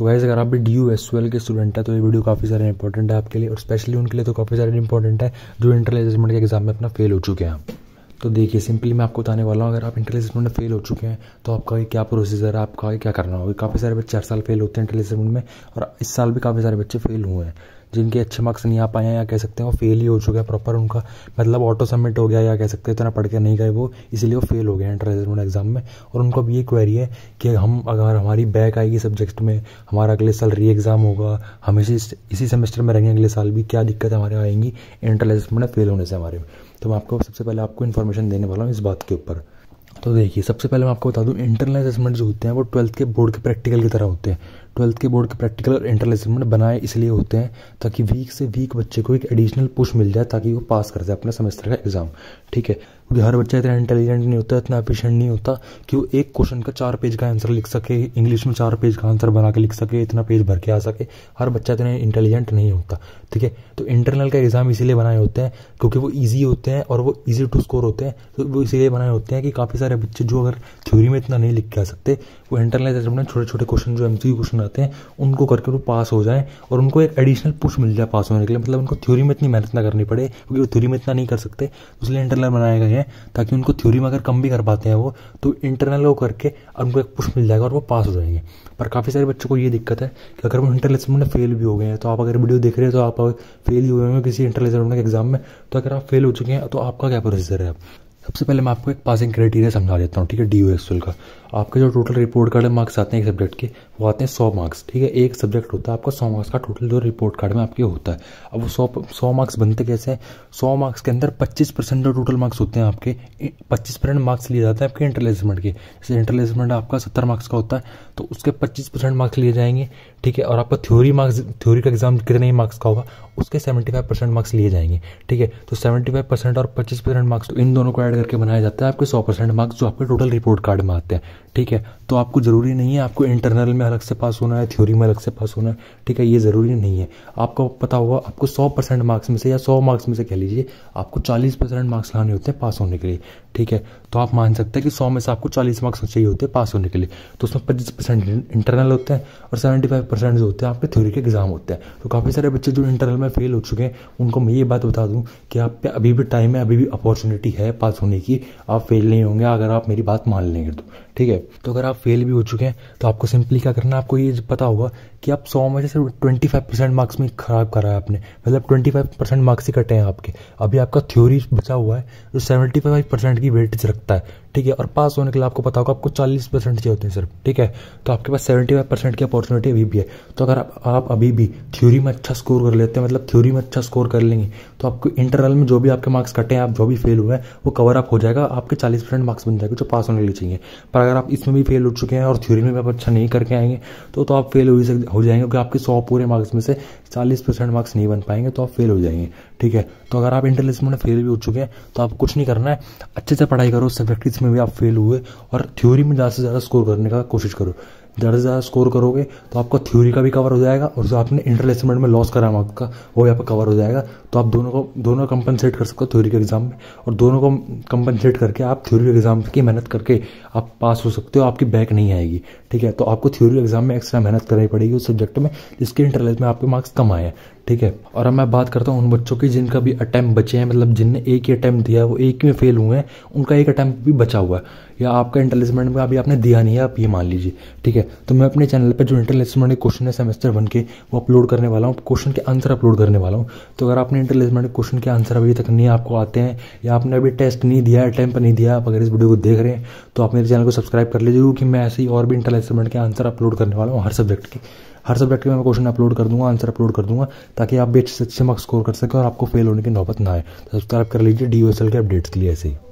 तो गाइस अगर आप भी DU/SOL के स्टूडेंट है तो ये वीडियो काफ़ी सारे इंपॉर्टेंट है आपके लिए, और स्पेशली उनके लिए तो काफ़ी सारे इंपॉर्टेंट है जो इंटर असेसमेंट के एग्जाम में अपना फेल हो चुके हैं। तो देखिए सिंपली मैं आपको बताने वाला हूँ, अगर आप इंटर असेसमेंट में फेल हो चुके हैं तो आपका ये क्या प्रोसीजर है, आपका क्या करना होगा। काफ़ी सारे बच्चे हर साल फेल होते हैं इंटर असेसमेंट में, और इस साल भी काफ़ी सारे बच्चे फेल हुए हैं जिनके अच्छे मार्क्स नहीं आ पाए हैं, या कह सकते हैं वो फेल ही हो चुका है प्रॉपर, उनका मतलब ऑटो सबमिट हो गया, या कह सकते हैं इतना पढ़ के नहीं गए वो, इसीलिए वो फेल हो गए इंटर असेसमेंट एग्जाम में। और उनको अब ये क्वेरी है कि हम अगर हमारी बैक आएगी सब्जेक्ट में, हमारा अगले साल री एग्ज़ाम होगा, हम इसी सेमेस्टर में रहेंगे अगले साल भी, क्या दिक्कत हमारे आएंगी इंटर असेसमेंट में फेल होने से हमारे। तो मैं आपको सबसे पहले आपको इन्फॉर्मेशन देने वाला हूँ इस बात के ऊपर। तो देखिए सबसे पहले मैं आपको बता दूं, इंटरनल असेसमेंट जो होते हैं वो 12th के बोर्ड के प्रैक्टिकल की तरह होते हैं। 12th के बोर्ड के प्रैक्टिकल और इंटरनल असेसमेंट बनाए इसलिए होते हैं ताकि वीक से वीक बच्चे को एक एडिशनल पुश मिल जाए ताकि वो पास कर जाए अपना सेमेस्टर का एग्जाम। ठीक है, क्योंकि हर बच्चा इतना इंटेलिजेंट नहीं होता, इतना एफिशिएंट नहीं होता कि वो एक क्वेश्चन का 4 पेज का आंसर लिख सके, इंग्लिश में 4 पेज का आंसर बना के लिख सके, इतना पेज भर के आ सके। हर बच्चा इतना इंटेलिजेंट नहीं होता। ठीक है, तो इंटरनल का एग्जाम इसीलिए बनाए होते हैं क्योंकि वो ईजी होते हैं और वो ईजी टू स्कोर होते हैं। तो वो इसीलिए बनाए होते हैं कि काफ़ी सारे बच्चे जो अगर थ्योरी में इतना नहीं लिख के आ सकते, वो इंटरनल असेसमेंट में छोटे छोटे क्वेश्चन जो MCQ क्वेश्चन आते हैं उनको करके वो पास हो जाएं, और उनको एक एडिशनल पुश मिल जाए पास होने के लिए। मतलब उनको थ्योरी में इतनी मेहनत ना करनी पड़े क्योंकि वो थ्योरी में इतना नहीं कर सकते, इसलिए इंटरनल बनाए गए हैं ताकि उनको थ्योरी में अगर कम भी कर पाते हैं वो, तो इंटरनल को करके उनको एक पुश मिल जाएगा और वो पास हो जाएंगे। पर काफ़ी सारे बच्चों को ये दिक्कत है कि अगर वो इंटरनल असेसमेंट में फेल भी हो गए हैं, तो आप अगर वीडियो देख रहे हैं तो आप फेल ही हुए हैं किसी इंटरनल असेसमेंट के एग्जाम में, तो अगर आप फेल हो चुके हैं तो आपका क्या प्रोसीजर है। सबसे पहले मैं आपको एक पासिंग क्राइटेरिया समझा देता हूँ। ठीक है, DU/SOL का आपके जो टोटल रिपोर्ट कार्ड में मार्क्स आते हैं एक सब्जेक्ट के, वो आते हैं 100 मार्क्स। ठीक है, एक सब्जेक्ट होता है आपका 100 मार्क्स का टोटल जो रिपोर्ट कार्ड में आपके होता है। अब वो 100 मार्क्स बनते कैसे हैं, 100 मार्क्स के अंदर 25% जो टोटल मार्क्स होते हैं आपके, 25% मार्क्स लिए जाते हैं आपके इंटरनल असेसमेंट के। जैसे इंटरनल असेसमेंट आपका 70 मार्क्स का होता है तो उसके 25% मार्क्स लिए जाएंगे। ठीक है, और आपका थ्योरी का एग्जाम कितने ही मार्क्स का होगा उसके 75% मार्क्स लिए जाएंगे। ठीक है, तो 75% और 25% मार्क्स तो इन दोनों को ऐड करके बनाया जाता है आपके 100% मार्क्स जो आपके टोटल रिपोर्ट कार्ड में आते हैं। ठीक है, तो आपको जरूरी नहीं है आपको इंटरनल में अलग से पास होना है, थ्योरी में अलग से पास होना है। ठीक है, ये जरूरी नहीं है। आपको पता होगा आपको 100% मार्क्स में से या 100 मार्क्स में से कह लीजिए आपको 40% मार्क्स लाने होते हैं पास होने के लिए। ठीक है, तो आप मान सकते हैं कि 100 में से आपको 40 मार्क्स चाहिए होते हैं पास होने के लिए। तो उसमें 25% इंटरनल होते हैं और 75% जो होते हैं आपके थ्योरी के एग्जाम होते हैं। तो काफ़ी सारे बच्चे जो इंटरनल में फेल हो चुके हैं उनको मैं ये बात बता दूं कि आप पे अभी भी टाइम है, अभी भी अपॉर्चुनिटी है पास होने की। आप फेल नहीं होंगे अगर आप मेरी बात मान लेंगे तो। ठीक है, तो अगर आप फेल भी हो चुके हैं तो आपको सिंपली क्या करना है, आपको ये पता होगा कि आप 100 में से सिर्फ 25% मार्क्स में खराब करा है आपने, मतलब 25% मार्क्स ही कटे हैं आपके। अभी आपका थ्योरी बचा हुआ है जो 75% की वेटेज रखता है। ठीक है, और पास होने के लिए आपको पता होगा आपको 40% चाहिए होते हैं सिर्फ। ठीक है, तो आपके पास 75% की अपॉर्चुनिटी अभी भी है। तो अगर आप अभी भी थ्योरी में अच्छा स्कोर कर लेते हैं, मतलब थ्योरी में अच्छा स्कोर कर लेंगे, तो आपको इंटरनल में जो भी आपके मार्क्स कटे हैं, आप जो भी फेल हुए हैं वो कवर अप हो जाएगा, आपके 40% मार्क्स बन जाएंगे जो पास होने के लिए चाहिए। पर अगर आप इसमें भी फेल हो चुके हैं और थ्योरी में भी आप अच्छा नहीं करके आएंगे तो आप फेल हो जाएंगे, क्योंकि आपके 100 पूरे मार्क्स में से 40% मार्क्स नहीं बन पाएंगे तो आप फेल हो जाएंगे। ठीक है, तो अगर आप इंटरनल असेसमेंट में फेल भी हो चुके हैं तो आप कुछ नहीं करना है, अच्छे से पढ़ाई करो, सब्जेक्ट्स में भी आप फेल हुए और थ्योरी में ज़्यादा से ज़्यादा स्कोर करने का कोशिश करो। ज़्यादा से ज़्यादा स्कोर करोगे तो आपका थ्योरी का भी कवर हो जाएगा और जो आपने इंटरनल असेसमेंट में लॉस करा मार्क्स का वो भी आपका कवर हो जाएगा। तो आप दोनों कंपनसेट कर सकते हो थ्योरी के एग्जाम में, और दोनों को कंपनसेट करके आप थ्योरी एग्जाम की मेहनत करके आप पास हो सकते हो, आपकी बैक नहीं आएगी। ठीक है, तो आपको थ्योरी एग्जाम में एक्स्ट्रा मेहनत करनी पड़ेगी उस सब्जेक्ट में जिसके इंटरनल में आपके मार्क्स कम आए हैं। ठीक है, और अब मैं बात करता हूँ उन बच्चों की जिनका भी अटैम्प्ट बचे हैं, मतलब जिनने एक ही अटैम्प्ट दिया है वो एक में फेल हुए हैं, उनका एक अटैम्प्ट भी बचा हुआ है, या आपका इंटरनल असेसमेंट में अभी आपने दिया नहीं है, आप ये मान लीजिए। ठीक है, तो मैं अपने चैनल पे जो इंटरनल असेसमेंट के क्वेश्चन है सेमेस्टर 1 के वो अपलोड करने वाला हूँ, क्वेश्चन के आंसर अपलोड करने वाला हूँ। तो अगर आपने इंटरनल असेसमेंट के क्वेश्चन के आंसर अभी तक नहीं आपको आते हैं, या आपने अभी टेस्ट नहीं दिया, अटैम्प्ट नहीं दिया, आप अगर इस वीडियो को देख रहे हैं तो आप मेरे चैनल को सब्सक्राइब कर लीजिए, क्योंकि मैं ऐसे ही और भी इंटरनल असेसमेंट के आंसर अपलोड करने वाला हूँ। हर सब्जेक्ट के मैं क्वेश्चन अपलोड कर दूंगा, आंसर अपलोड कर दूंगा, ताकि आप भी अच्छे से अच्छे मार्क्स स्कोर कर सकें और आपको फेल होने की नौबत ना आए। तो सब्सक्राइब कर लीजिए DU/SOL के अपडेट्स के लिए ऐसे ही।